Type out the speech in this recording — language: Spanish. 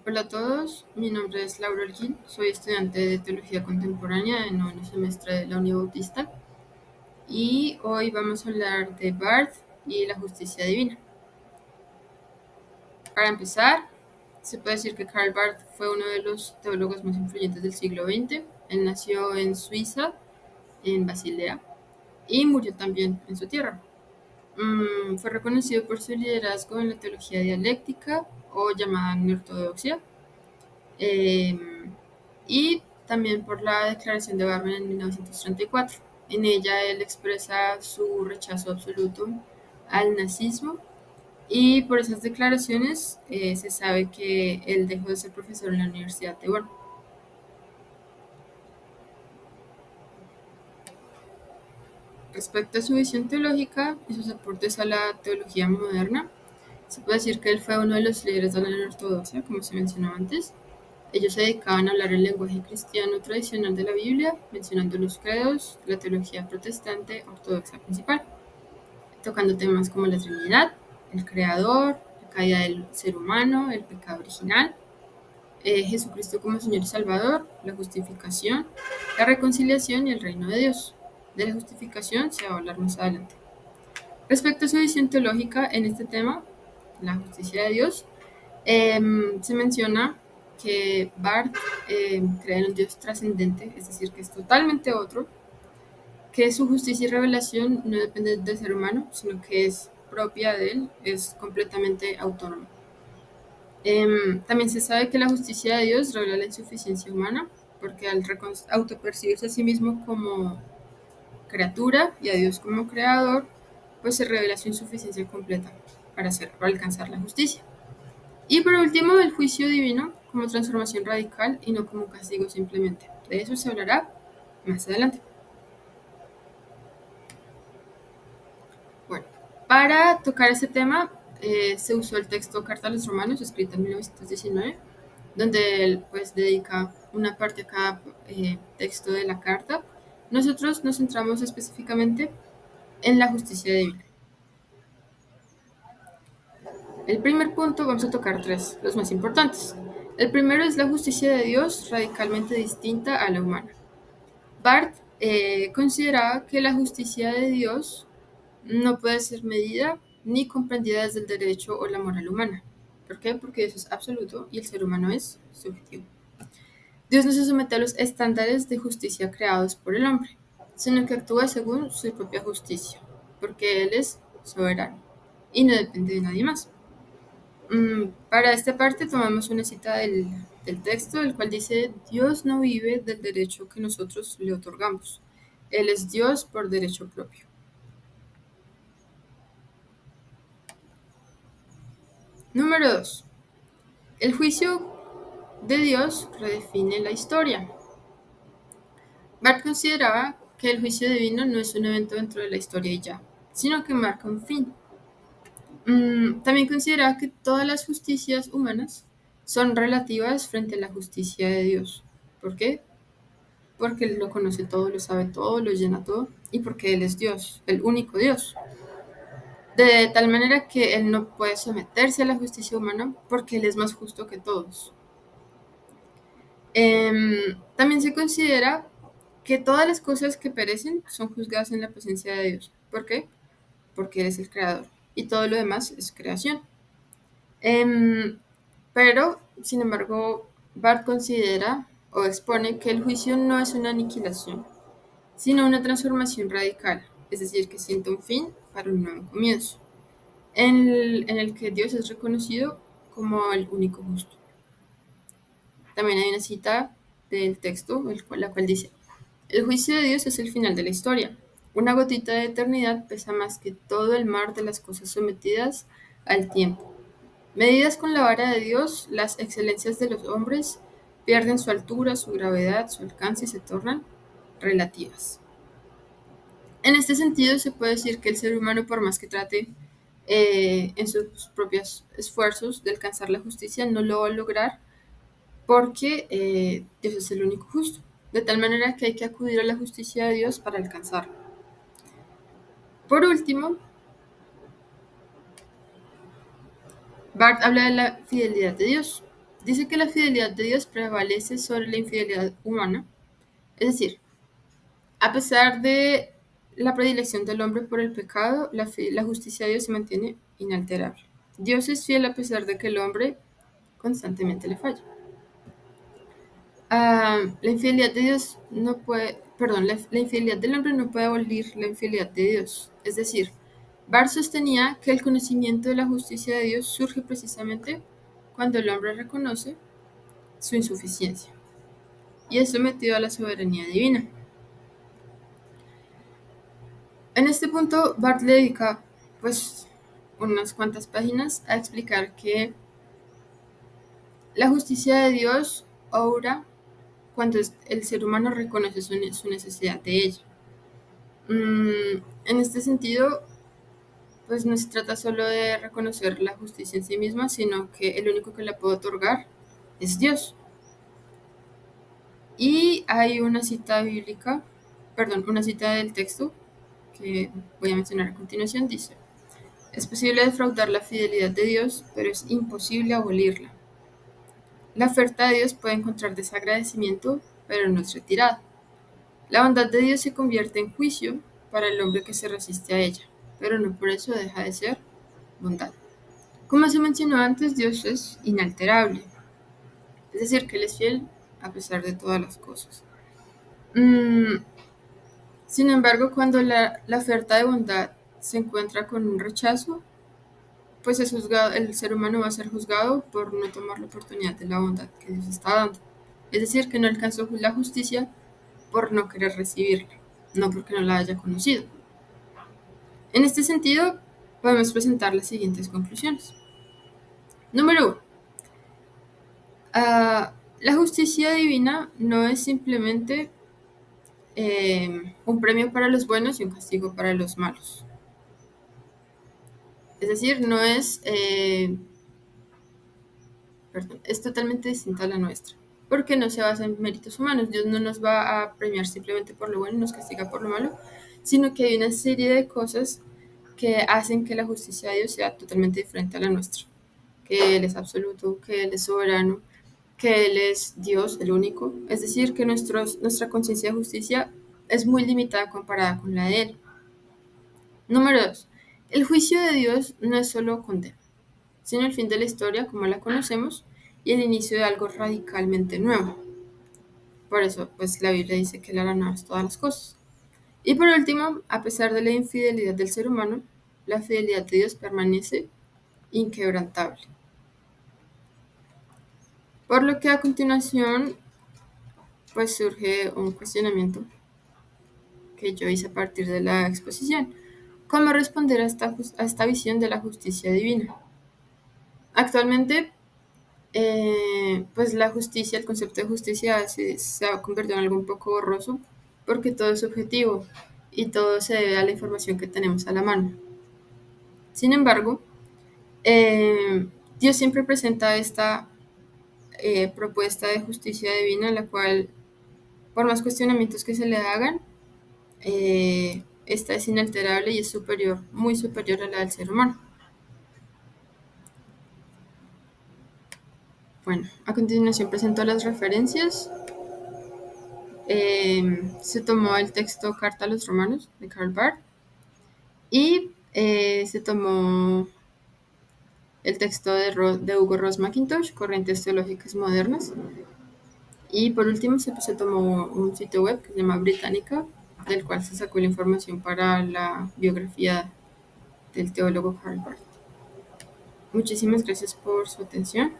Hola a todos, mi nombre es Laura Holguín, soy estudiante de Teología Contemporánea en noveno semestre de la Uni Bautista y hoy vamos a hablar de Barth y la justicia divina. Para empezar, se puede decir que Karl Barth fue uno de los teólogos más influyentes del siglo XX. Él nació en Suiza, en Basilea, y murió también en su tierra. Fue reconocido por su liderazgo en la teología dialéctica o llamada neortodoxia, eh, y también por la Declaración de Barmen en 1934. En ella él expresa su rechazo absoluto al nazismo y por esas declaraciones se sabe que él dejó de ser profesor en la Universidad de Bonn. Respecto a su visión teológica y sus aportes a la teología moderna, se puede decir que él fue uno de los líderes de la ortodoxia, como se mencionó antes. Ellos se dedicaban a hablar el lenguaje cristiano tradicional de la Biblia, mencionando los credos, la teología protestante ortodoxa principal, tocando temas como la Trinidad, el Creador, la caída del ser humano, el pecado original, Jesucristo como Señor y Salvador, la justificación, la reconciliación y el reino de Dios. De la justificación se va a hablar más adelante. Respecto a su visión teológica en este tema, la justicia de Dios, se menciona que Barth cree en un Dios trascendente, es decir, que es totalmente otro, que su justicia y revelación no depende del ser humano, sino que es propia de él, es completamente autónoma. También se sabe que la justicia de Dios revela la insuficiencia humana, porque al autopercibirse a sí mismo como criatura y a Dios como creador, pues se revela su insuficiencia completa para alcanzar la justicia. Y por último, el juicio divino como transformación radical y no como castigo simplemente. De eso se hablará más adelante. Bueno, para tocar ese tema se usó el texto Carta a los Romanos, escrita en 1919, donde él pues dedica una parte a cada texto de la carta. Nosotros nos centramos específicamente en la justicia divina. El primer punto, vamos a tocar tres, los más importantes. El primero es la justicia de Dios radicalmente distinta a la humana. Barth consideraba que la justicia de Dios no puede ser medida ni comprendida desde el derecho o la moral humana. ¿Por qué? Porque eso es absoluto y el ser humano es subjetivo. Dios no se somete a los estándares de justicia creados por el hombre, sino que actúa según su propia justicia, porque Él es soberano y no depende de nadie más. Para esta parte tomamos una cita del texto, el cual dice: Dios no vive del derecho que nosotros le otorgamos. Él es Dios por derecho propio. Número 2. El juicio de Dios redefine la historia. Barth consideraba que el juicio divino no es un evento dentro de la historia y ya, sino que marca un fin. También consideraba que todas las justicias humanas son relativas frente a la justicia de Dios. ¿Por qué? Porque Él lo conoce todo, lo sabe todo, lo llena todo, y porque Él es Dios, el único Dios. De tal manera que Él no puede someterse a la justicia humana porque Él es más justo que todos. También se considera que todas las cosas que perecen son juzgadas en la presencia de Dios. ¿Por qué? Porque Él es el creador y todo lo demás es creación. Pero, sin embargo, Barth considera o expone que el juicio no es una aniquilación, sino una transformación radical, es decir, que sienta un fin para un nuevo comienzo, en el que Dios es reconocido como el único justo. También hay una cita del texto, la cual dice: el juicio de Dios es el final de la historia. Una gotita de eternidad pesa más que todo el mar de las cosas sometidas al tiempo. Medidas con la vara de Dios, las excelencias de los hombres pierden su altura, su gravedad, su alcance y se tornan relativas. En este sentido, se puede decir que el ser humano, por más que trate en sus propios esfuerzos de alcanzar la justicia, no lo va a lograr porque Dios es el único justo. De tal manera que hay que acudir a la justicia de Dios para alcanzarla. Por último, Barth habla de la fidelidad de Dios. Dice que la fidelidad de Dios prevalece sobre la infidelidad humana, es decir, a pesar de la predilección del hombre por el pecado, la justicia de Dios se mantiene inalterable. Dios es fiel a pesar de que el hombre constantemente le falla. La infidelidad de Dios no puede, perdón, la infidelidad del hombre no puede abolir la infidelidad de Dios. Es decir, Barth sostenía que el conocimiento de la justicia de Dios surge precisamente cuando el hombre reconoce su insuficiencia y es sometido a la soberanía divina. En este punto, Barth le dedica pues unas cuantas páginas a explicar que la justicia de Dios obra cuando el ser humano reconoce su necesidad de ella. En este sentido, pues no se trata solo de reconocer la justicia en sí misma, sino que el único que la puede otorgar es Dios. Y hay una cita bíblica, perdón, una cita del texto que voy a mencionar a continuación, dice: es posible defraudar la fidelidad de Dios, pero es imposible abolirla. La oferta de Dios puede encontrar desagradecimiento, pero no es retirada. La bondad de Dios se convierte en juicio para el hombre que se resiste a ella, pero no por eso deja de ser bondad. Como se mencionó antes, Dios es inalterable, es decir, que Él es fiel a pesar de todas las cosas. Sin embargo, cuando la oferta de bondad se encuentra con un rechazo, pues el ser humano va a ser juzgado por no tomar la oportunidad de la bondad que Dios está dando. Es decir, que no alcanzó la justicia por no querer recibirla, no porque no la haya conocido. En este sentido, podemos presentar las siguientes conclusiones. Número 1. La justicia divina no es simplemente un premio para los buenos y un castigo para los malos. Es decir, no es, es totalmente distinta a la nuestra, porque no se basa en méritos humanos. Dios no nos va a premiar simplemente por lo bueno y nos castiga por lo malo, sino que hay una serie de cosas que hacen que la justicia de Dios sea totalmente diferente a la nuestra. Que Él es absoluto, que Él es soberano, que Él es Dios, el único. Es decir, que nuestra conciencia de justicia es muy limitada comparada con la de Él. Número 2. El juicio de Dios no es solo condena, sino el fin de la historia como la conocemos y el inicio de algo radicalmente nuevo. Por eso, pues la Biblia dice que Él hará nuevas todas las cosas. Y por último, a pesar de la infidelidad del ser humano, la fidelidad de Dios permanece inquebrantable. Por lo que a continuación, pues surge un cuestionamiento que yo hice a partir de la exposición. ¿Cómo responder a esta visión de la justicia divina? Actualmente, pues la justicia, el concepto de justicia se ha convertido en algo un poco borroso porque todo es subjetivo y todo se debe a la información que tenemos a la mano. Sin embargo, Dios siempre presenta esta propuesta de justicia divina, la cual, por más cuestionamientos que se le hagan, esta es inalterable y es superior, muy superior a la del ser humano. Bueno, a continuación presento las referencias. Se tomó el texto Carta a los Romanos de Karl Barth y se tomó el texto de Hugo Ross Mackintosh, Corrientes Teológicas Modernas. Y por último se tomó un sitio web que se llama Británica, del cual se sacó la información para la biografía del teólogo Karl Barth. Muchísimas gracias por su atención.